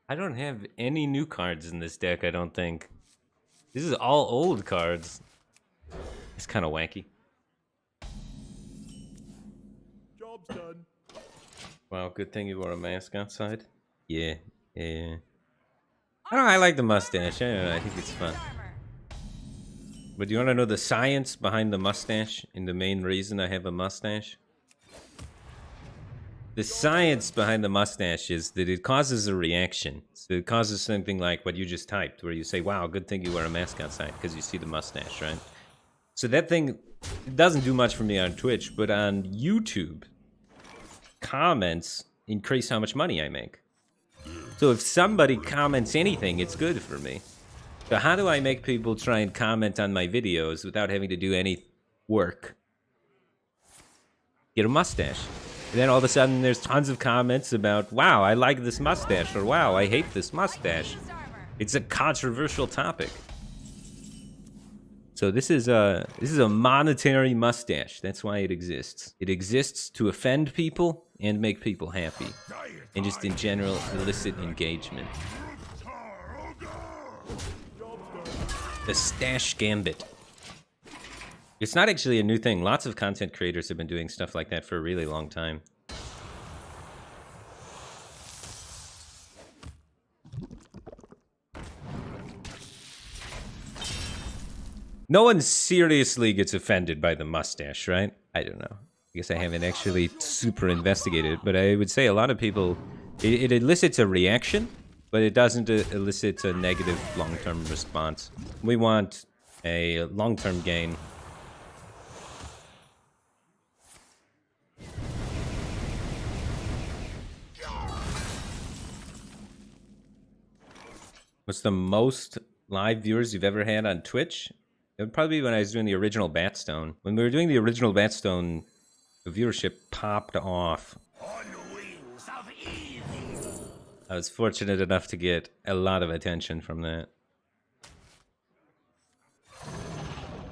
I don't have any new cards in this deck, I don't think. This is all old cards. It's kind of wacky. Job's done. Wow, good thing you wore a mask outside. Yeah, yeah. I don't know, I like the mustache. I don't know, I think it's fun. But do you want to know the science behind the mustache and the main reason I have a mustache? The science behind the mustache is that it causes a reaction. So it causes something like what you just typed, where you say, wow, good thing you wear a mask outside, because you see the mustache, right? So that thing, it doesn't do much for me on Twitch, but on YouTube, comments increase how much money I make. So if somebody comments anything, it's good for me. So how do I make people try and comment on my videos without having to do any work? Get a mustache. And then all of a sudden there's tons of comments about, wow, I like this mustache, or wow, I hate this mustache. It's a controversial topic. So this is a monetary mustache. That's why it exists. It exists to offend people and make people happy. And just in general elicit engagement. The stash gambit. It's not actually a new thing. Lots of content creators have been doing stuff like that for a really long time. No one seriously gets offended by the mustache, right? I don't know. I guess I haven't actually super investigated, but I would say a lot of people, it elicits a reaction, but it doesn't elicit a negative long-term response. We want a long-term gain. What's the most live viewers you've ever had on Twitch? It would probably be when I was doing the original Batstone. When we were doing the original Batstone, the viewership popped off. On wings of evil. I was fortunate enough to get a lot of attention from that.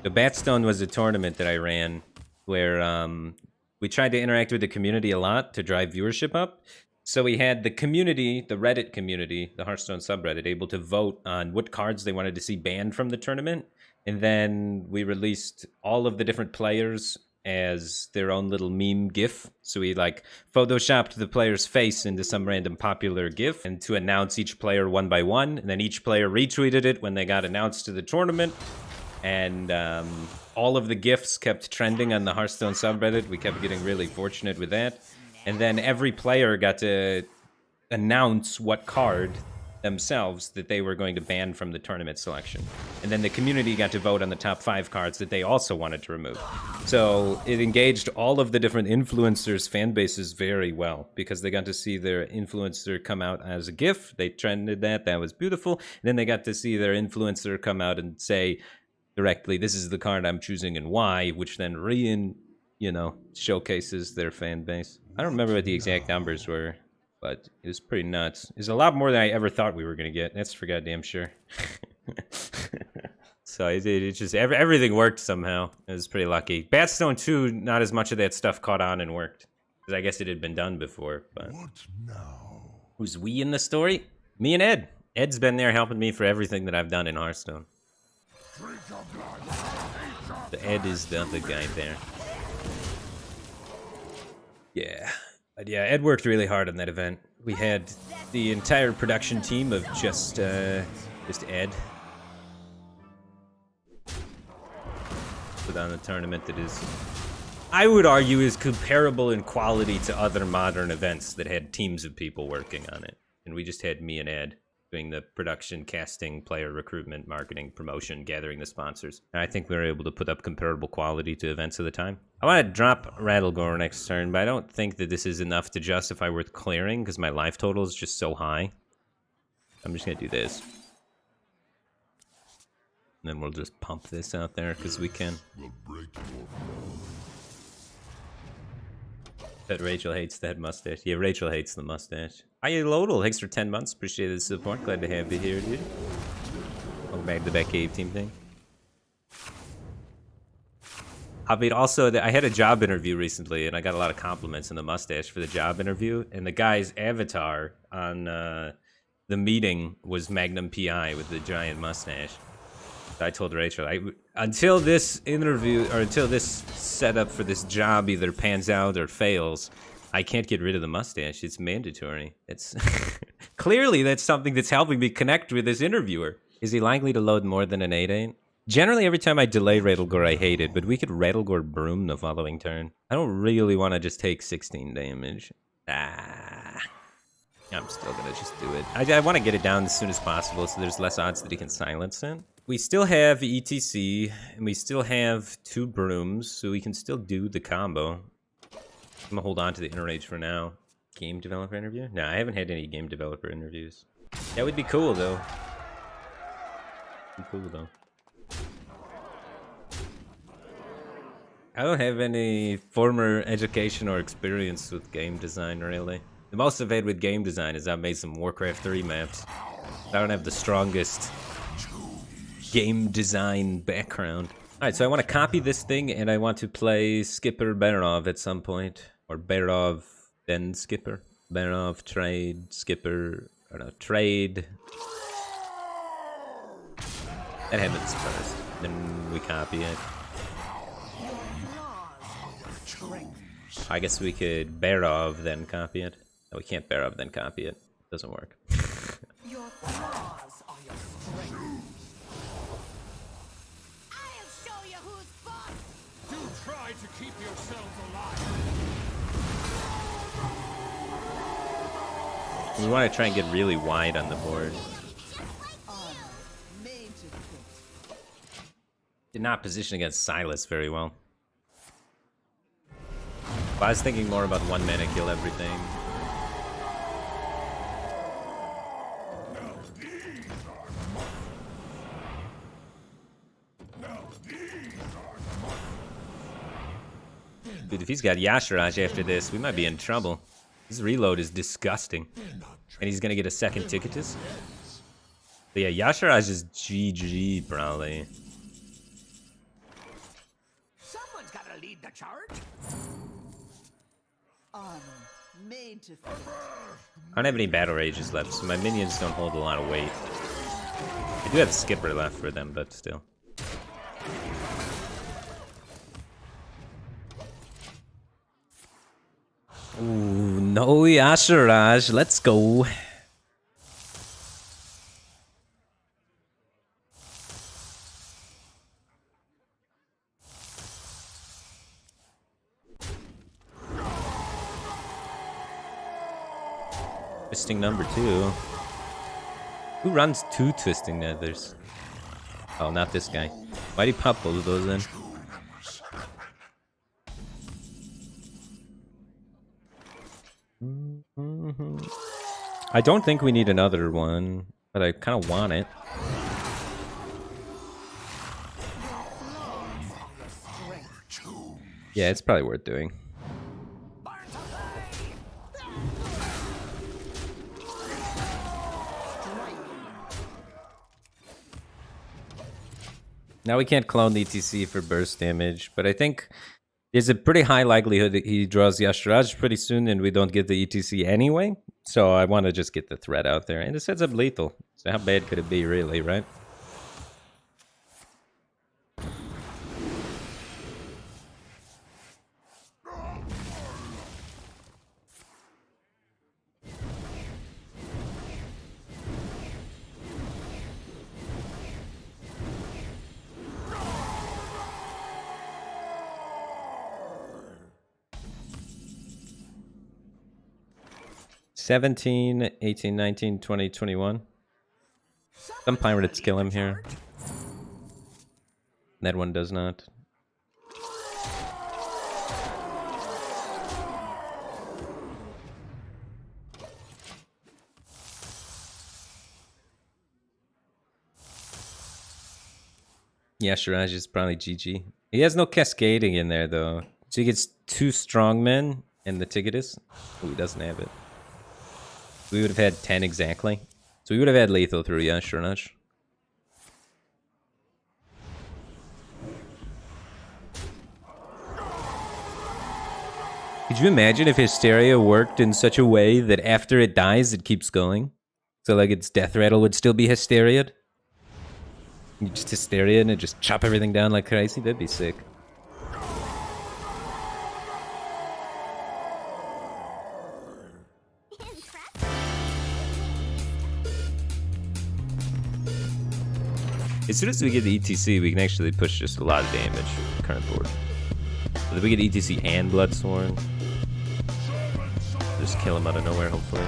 The Batstone was a tournament that I ran where we tried to interact with the community a lot to drive viewership up. So we had the community, the Reddit community, the Hearthstone subreddit, able to vote on what cards they wanted to see banned from the tournament. And then we released all of the different players as their own little meme GIF. So we like photoshopped the player's face into some random popular GIF and to announce each player one by one. And then each player retweeted it when they got announced to the tournament. And all of the GIFs kept trending on the Hearthstone subreddit. We kept getting really fortunate with that. And then every player got to announce what card themselves that they were going to ban from the tournament selection. And then the community got to vote on the top 5 cards that they also wanted to remove. So it engaged all of the different influencers' fan bases very well because they got to see their influencer come out as a GIF. They trended that. That was beautiful. And then they got to see their influencer come out and say directly, this is the card I'm choosing and why, which then showcases their fan base. I don't remember what the exact numbers were, but it was pretty nuts. It's a lot more than I ever thought we were going to get. That's for goddamn sure. So it just, everything worked somehow. It was pretty lucky. Batstone 2, not as much of that stuff caught on and worked. Because I guess it had been done before, but... What now? Who's we in the story? Me and Ed. Ed's been there helping me for everything that I've done in Hearthstone. The Ed is the other guy there. Yeah. But yeah, Ed worked really hard on that event. We had the entire production team of just Ed. Put on a tournament that is, I would argue, is comparable in quality to other modern events that had teams of people working on it. And we just had me and Ed doing the production, casting, player recruitment, marketing, promotion, gathering the sponsors. And I think we were able to put up comparable quality to events of the time. I want to drop Rattlegore next turn, but I don't think that this is enough to justify worth clearing because my life total is just so high. I'm just going to do this. And then we'll just pump this out there because we can. Bet Rachel hates that mustache. Yeah, Rachel hates the mustache. Hiya, Lodal. Thanks for 10 months. Appreciate the support. Glad to have you here, dude. Welcome back to that Batcave team thing. I mean, also, I had a job interview recently, and I got a lot of compliments on the mustache for the job interview. And the guy's avatar on the the meeting was Magnum PI with the giant mustache. I told Rachel, until this interview or until this setup for this job either pans out or fails, I can't get rid of the mustache. It's mandatory. It's clearly that's something that's helping me connect with this interviewer. Is he likely to load more than an 8/8? Generally, every time I delay Rattlegore, I hate it, but we could Rattlegore Broom the following turn. I don't really want to just take 16 damage. I'm still gonna just do it. I want to get it down as soon as possible so there's less odds that he can silence it. We still have ETC, and we still have 2 brooms, so we can still do the combo. I'm gonna hold on to the Inner Rage for now. Game developer interview? No, I haven't had any game developer interviews. That would be cool, though. I don't have any former education or experience with game design, really. The most I've had with game design is I've made some Warcraft 3 maps. I don't have the strongest game design background. Alright, so I want to copy this thing, and I want to play Skipper Berov at some point. Or Berov, then Skipper. Berov, trade, Skipper, I don't know, trade. That happens first. Then we copy it. I guess we could Berov, then copy it. No, we can't Berov, then copy it. Doesn't work. Your flaws are your strength. I'll show you who's boss. Do try to keep yourselves alive. We want to try and get really wide on the board. Made to fit. Did not position against Silas very well. I was thinking more about 1 mana kill everything. Dude, if he's got Yasharaj after this, we might be in trouble. His reload is disgusting. And he's gonna get a second Ticketus. But yeah, Yasharaj is GG, probably. Someone's gotta lead the charge. Armor made to fit. I don't have any battle rages left, so my minions don't hold a lot of weight. I do have Skipper left for them, but still. Ooh, no Yasharaj. Let's go. Twisting number 2. Who runs 2 twisting nethers? Oh, not this guy. Why'd he pop both of those in? I don't think we need another one, but I kind of want it. Yeah, it's probably worth doing. Now we can't clone the ETC for burst damage, but I think there's a pretty high likelihood that he draws Yasharaj pretty soon and we don't get the ETC anyway. So I want to just get the threat out there. And it sets up lethal. So how bad could it be, really, right? (17, 18, 19, 20, 21). Some pirates kill him here. That one does not. Yeah, Shiraj is probably GG. He has no cascading in there, though. So he gets 2 strongmen and the Ticketus. Oh, he doesn't have it. We would have had 10 exactly. So we would have had lethal through, yeah, sure enough. Could you imagine if Hysteria worked in such a way that after it dies, it keeps going? So like its death rattle would still be Hysteria? You just Hysteria and just chop everything down like crazy? That'd be sick. As soon as we get the ETC, we can actually push just a lot of damage with the current board. But if we get ETC and Bloodsworn, just kill him out of nowhere, hopefully.